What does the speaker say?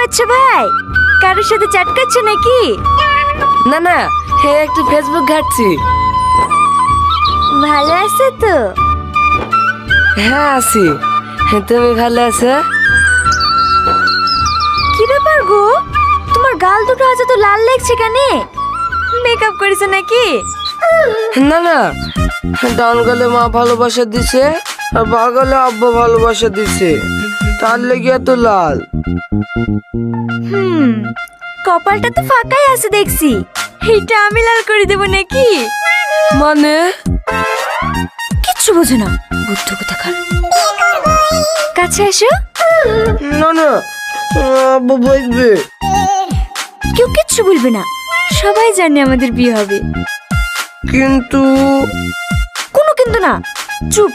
করছো ভাই? কারোর সাথে চ্যাট করছো নাকি? না না, একটু ফেসবুক ঘাঁটছি। ভালো আছো তো? হ্যাঁ আছি। তুমি ভালো আছো? কি ব্যাপার গো, তোমার গাল দুটো আজ তো লাল লাগছে কেন? মেকআপ করেছো নাকি? না না, ডান গালে মা ভালোবাসা দিছে আর বা গালে আব্বা ভালোবাসা দিছে, তার লেগে এত লাল। কপালটা তো ফাঁকাই আছে দেখছি। এইটা আমি লাল করে দেবো নাকি? মানে? কিচ্ছু বোঝো না, বুদ্ধ কোথাকার। কাছে এসো। না না, আব্বা বলবে। কেউ কিচ্ছু বলবে না, সবাই জানে আমাদের বিয়ে হবে। কিন্তু কোনো কিন্তু না, চুপ।